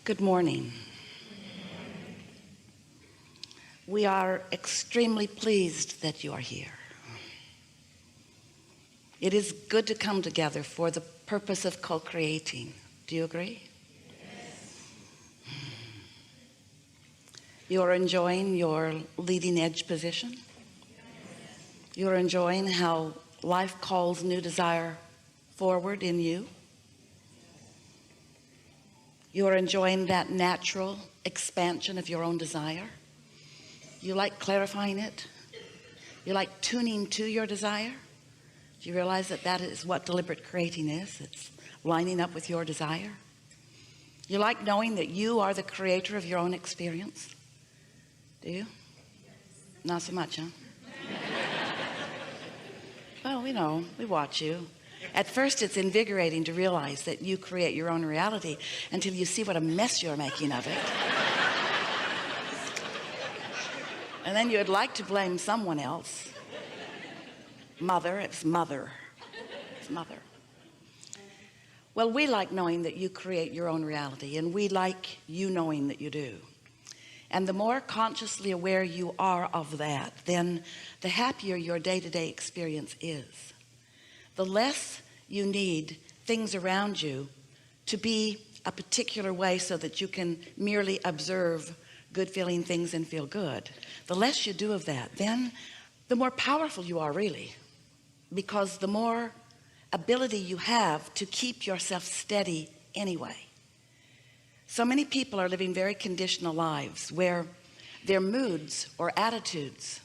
Good morning. We are extremely pleased that you are here. It is good to come together for the purpose of co-creating. Do you agree? Yes. You are enjoying your leading edge position? Yes. You are enjoying how life calls new desire forward in you? You are enjoying that natural expansion of your own desire? You like clarifying it? You like tuning to your desire? Do you realize that that is what deliberate creating is? It's lining up with your desire. You like knowing that you are the creator of your own experience? Do you? Not so much, huh? Well, we know, we watch you. At first it's invigorating to realize that you create your own reality until you see what a mess you're making of it. And then you would like to blame someone else. Mother, it's mother. It's mother. Well, we like knowing that you create your own reality, and we like you knowing that you do. And the more consciously aware you are of that, then the happier your day-to-day experience is. The less you need things around you to be a particular way so that you can merely observe good feeling things and feel good. The less you do of that, then the more powerful you are, really, because the more ability you have to keep yourself steady anyway. So many people are living very conditional lives where their moods or attitudes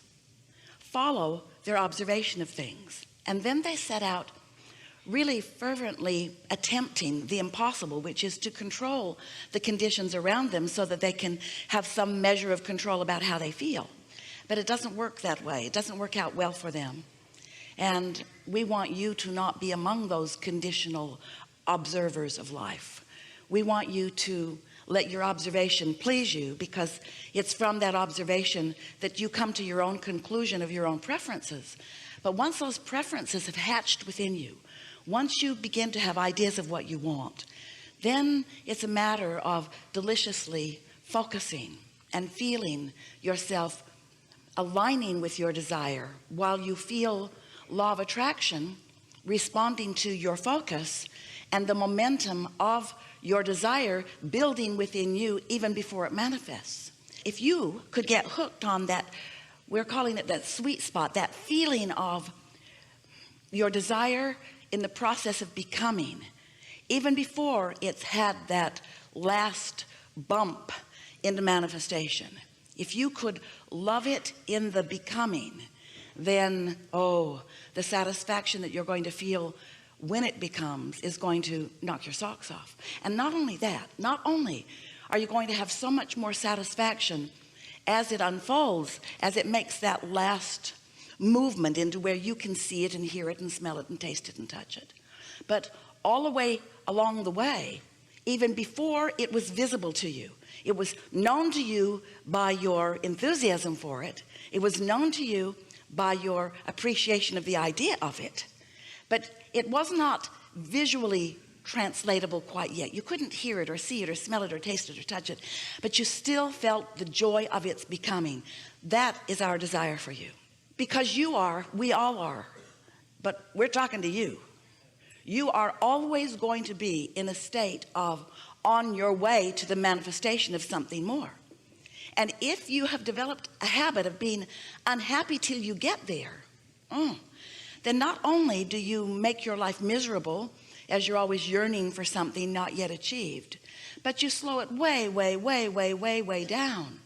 follow their observation of things, and then they set out really fervently attempting the impossible, which is to control the conditions around them so that they can have some measure of control about how they feel. But it doesn't work that way. It doesn't work out well for them. And we want you to not be among those conditional observers of life. We want you to let your observation please you, because it's from that observation that you come to your own conclusion of your own preferences. But once those preferences have hatched within you, once you begin to have ideas of what you want, then it's a matter of deliciously focusing and feeling yourself aligning with your desire while you feel law of attraction responding to your focus and the momentum of your desire building within you even before it manifests. If you could get hooked on that, we're calling it that sweet spot, that feeling of your desire in the process of becoming, even before it's had that last bump into manifestation, if you could love it in the becoming, then the satisfaction that you're going to feel when it becomes is going to knock your socks off. And not only that, not only are you going to have so much more satisfaction as it unfolds, as it makes that last movement into where you can see it and hear it and smell it and taste it and touch it, but all the way along the way, even before it was visible to you, it was known to you by your enthusiasm for it. It was known to you by your appreciation of the idea of it, but it was not visually translatable quite yet. You couldn't hear it or see it or smell it or taste it or touch it, but you still felt the joy of its becoming. That is our desire for you, because you are, we all are, but we're talking to you. You are always going to be in a state of on your way to the manifestation of something more. And if you have developed a habit of being unhappy till you get there, then not only do you make your life miserable as you're always yearning for something not yet achieved, but you slow it way, way, way, way, way, way down.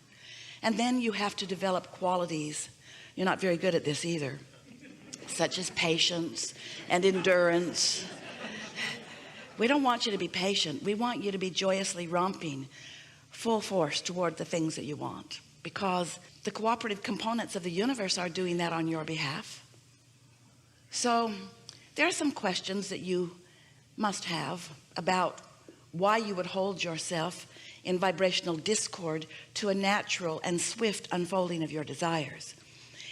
And then you have to develop qualities. You're not very good at this either, such as patience and endurance. We don't want you to be patient. We want you to be joyously romping full force toward the things that you want, because the cooperative components of the universe are doing that on your behalf. So there are some questions that you must have about why you would hold yourself in vibrational discord to a natural and swift unfolding of your desires.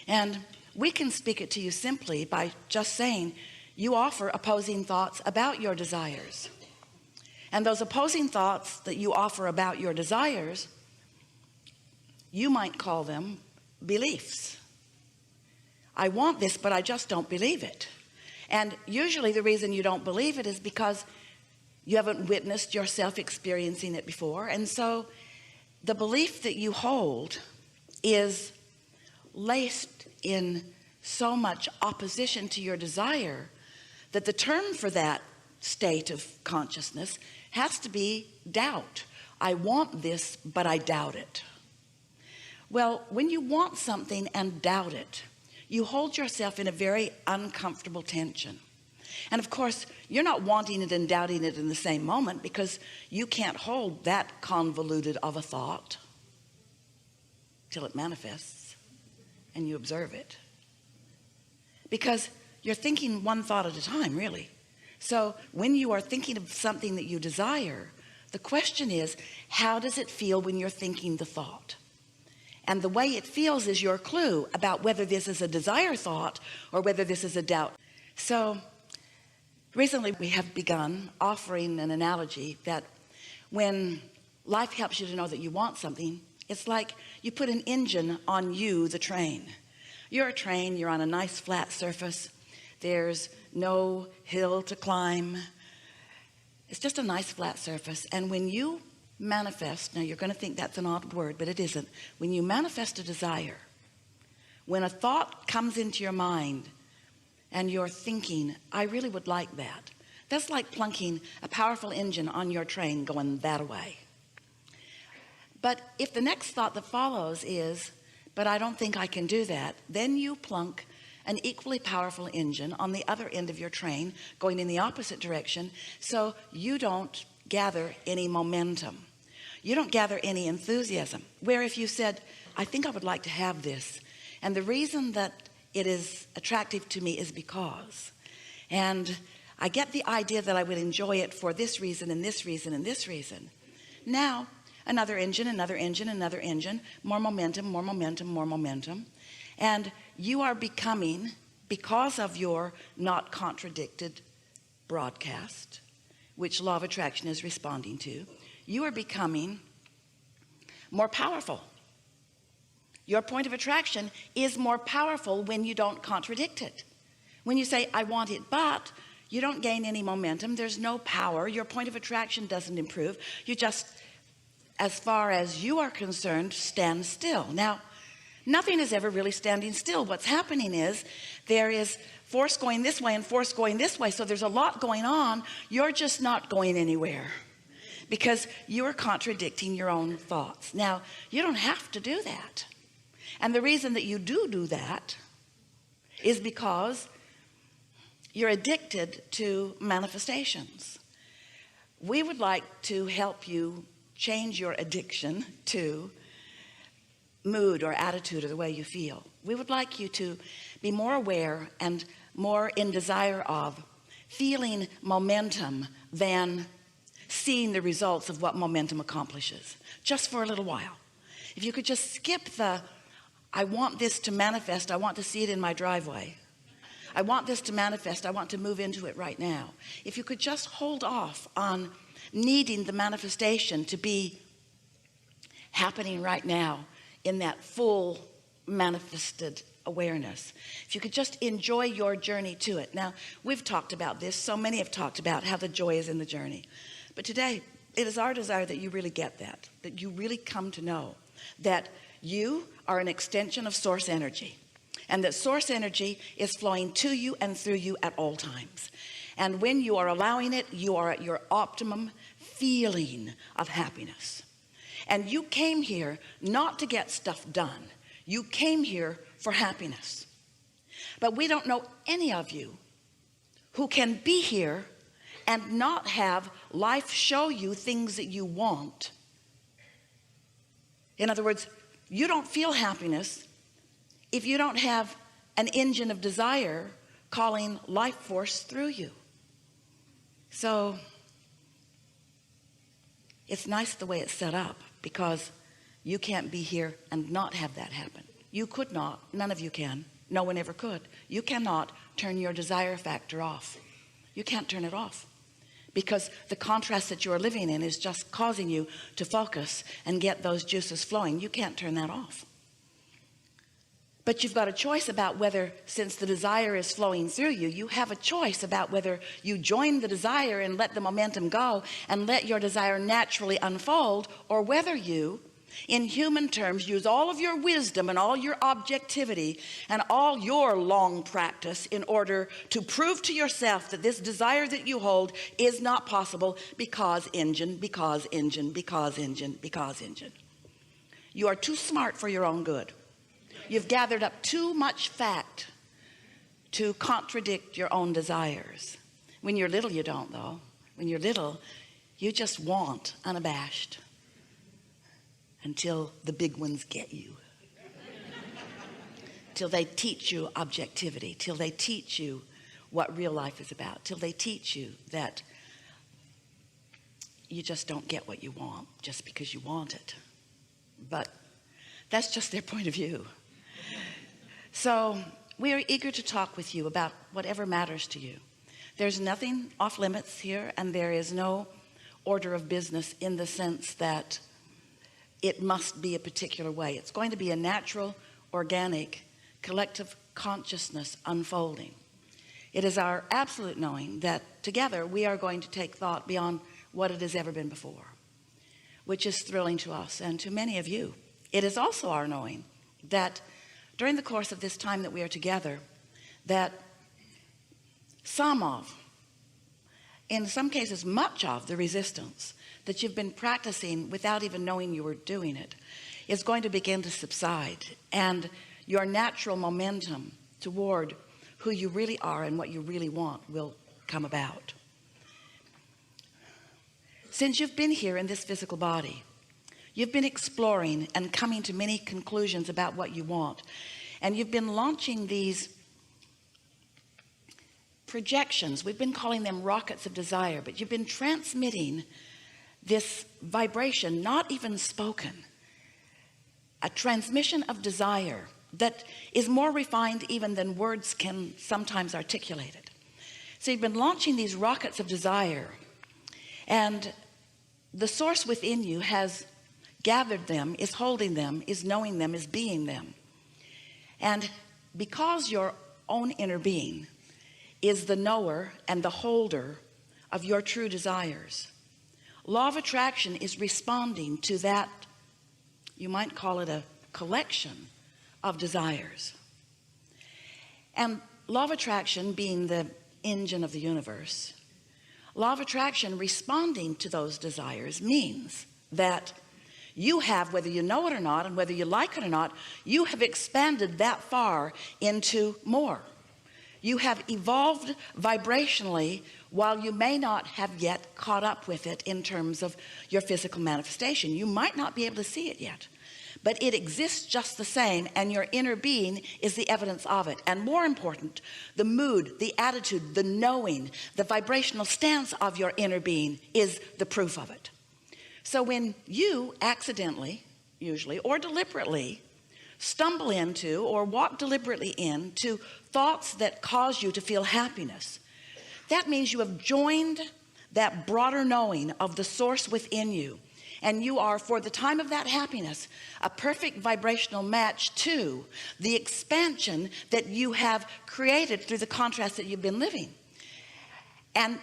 And we can speak it to you simply by just saying you offer opposing thoughts about your desires. And those opposing thoughts that you offer about your desires, you might call them beliefs. I want this, but I just don't believe it. And usually the reason you don't believe it is because you haven't witnessed yourself experiencing it before. And so the belief that you hold is laced in so much opposition to your desire that the term for that state of consciousness has to be doubt. I want this, but I doubt it. Well, when you want something and doubt it, you hold yourself in a very uncomfortable tension. And of course, you're not wanting it and doubting it in the same moment, because you can't hold that convoluted of a thought till it manifests and you observe it, because you're thinking one thought at a time, really. So when you are thinking of something that you desire, the question is, how does it feel when you're thinking the thought? And the way it feels is your clue about whether this is a desire thought or whether this is a doubt. So recently we have begun offering an analogy that when life helps you to know that you want something, it's like you put an engine on you, the train. You're a train, you're on a nice flat surface. There's no hill to climb. It's just a nice flat surface. And when you manifest, now you're going to think that's an odd word, but it isn't. When you manifest a desire, when a thought comes into your mind and you're thinking, I really would like that, that's like plunking a powerful engine on your train going that way. But if the next thought that follows is, but I don't think I can do that, then you plunk an equally powerful engine on the other end of your train going in the opposite direction, so you don't gather any momentum. You don't gather any enthusiasm. Where if you said, I think I would like to have this, and the reason that it is attractive to me is because, and I get the idea that I would enjoy it for this reason and this reason and this reason. Now another engine, another engine, another engine, more momentum, more momentum, more momentum. And you are becoming, because of your not contradicted broadcast, which law of attraction is responding to, you are becoming more powerful. Your point of attraction is more powerful when you don't contradict it. When you say, I want it, but you don't gain any momentum, there's no power, your point of attraction doesn't improve, you just, as far as you are concerned, stand still. Now, nothing is ever really standing still. What's happening is there is force going this way and force going this way. So there's a lot going on. You're just not going anywhere because you are contradicting your own thoughts. Now, you don't have to do that. And the reason that you do that is because you're addicted to manifestations. We would like to help you change your addiction to mood or attitude or the way you feel. We would like you to be more aware and more in desire of feeling momentum than seeing the results of what momentum accomplishes, just for a little while. If you could just skip the, I want this to manifest, I want to see it in my driveway, I want this to manifest, I want to move into it right now. If you could just hold off on needing the manifestation to be happening right now in that full manifested awareness. If you could just enjoy your journey to it. Now, we've talked about this. So many have talked about how the joy is in the journey. But today, it is our desire that you really get that you really come to know that you are an extension of source energy, and that source energy is flowing to you and through you at all times. And when you are allowing it, you are at your optimum feeling of happiness. And you came here not to get stuff done. You came here for happiness. But we don't know any of you who can be here and not have life show you things that you want. In other words, you don't feel happiness if you don't have an engine of desire calling life force through you. So it's nice the way it's set up, because you can't be here and not have that happen. You could not, none of you can, no one ever could. You cannot turn your desire factor off. You can't turn it off, because the contrast that you're living in is just causing you to focus and get those juices flowing. You can't turn that off. But you've got a choice about whether, since the desire is flowing through you, you have a choice about whether you join the desire and let the momentum go and let your desire naturally unfold, or whether you, in human terms, use all of your wisdom and all your objectivity and all your long practice in order to prove to yourself that this desire that you hold is not possible, because engine, because engine, because engine, because engine. You are too smart for your own good. You've gathered up too much fact to contradict your own desires. When you're little, you don't, though. When you're little, you just want unabashed until the big ones get you. Till they teach you objectivity, till they teach you what real life is about, till they teach you that you just don't get what you want just because you want it. But that's just their point of view. So we are eager to talk with you about whatever matters to you. There's nothing off limits here, and there is no order of business in the sense that it must be a particular way. It's going to be a natural, organic, collective consciousness unfolding. It is our absolute knowing that together we are going to take thought beyond what it has ever been before, which is thrilling to us and to many of you. It is also our knowing that during the course of this time that we are together, that some of, in some cases much of, the resistance that you've been practicing without even knowing you were doing it is going to begin to subside, and your natural momentum toward who you really are and what you really want will come about. Since you've been here in this physical body, you've been exploring and coming to many conclusions about what you want, and you've been launching these projections. We've been calling them rockets of desire, but you've been transmitting this vibration, not even spoken, a transmission of desire that is more refined even than words can sometimes articulate it. So you've been launching these rockets of desire, and the source within you has gathered them, is holding them, is knowing them, is being them. And because your own inner being is the knower and the holder of your true desires, law of attraction is responding to that. You might call it a collection of desires. And law of attraction being the engine of the universe, law of attraction responding to those desires means that you have, whether you know it or not, and whether you like it or not, you have expanded that far into more. You have evolved vibrationally while you may not have yet caught up with it in terms of your physical manifestation. You might not be able to see it yet, but it exists just the same, and your inner being is the evidence of it. And more important, the mood, the attitude, the knowing, the vibrational stance of your inner being is the proof of it. So when you accidentally, usually, or deliberately stumble into or walk deliberately into thoughts that cause you to feel happiness, that means you have joined that broader knowing of the source within you, and you are, for the time of that happiness, a perfect vibrational match to the expansion that you have created through the contrast that you've been living. And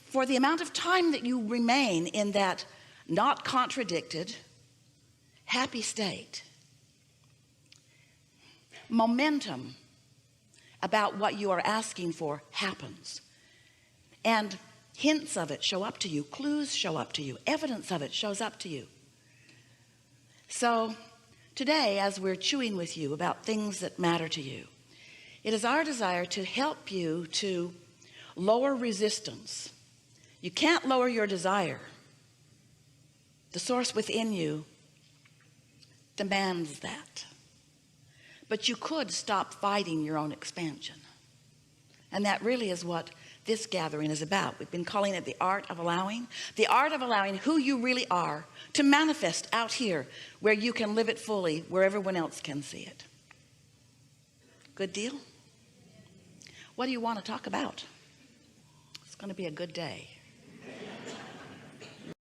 for the amount of time that you remain in that not contradicted, happy state, momentum about what you are asking for happens, and hints of it show up to you, clues show up to you, evidence of it shows up to you. So today, as we're chewing with you about things that matter to you, it is our desire to help you to lower resistance. You can't lower your desire. The source within you demands that. But you could stop fighting your own expansion. And that really is what this gathering is about. We've been calling it the art of allowing who you really are to manifest out here where you can live it fully, where everyone else can see it. Good deal? What do you want to talk about? It's going to be a good day.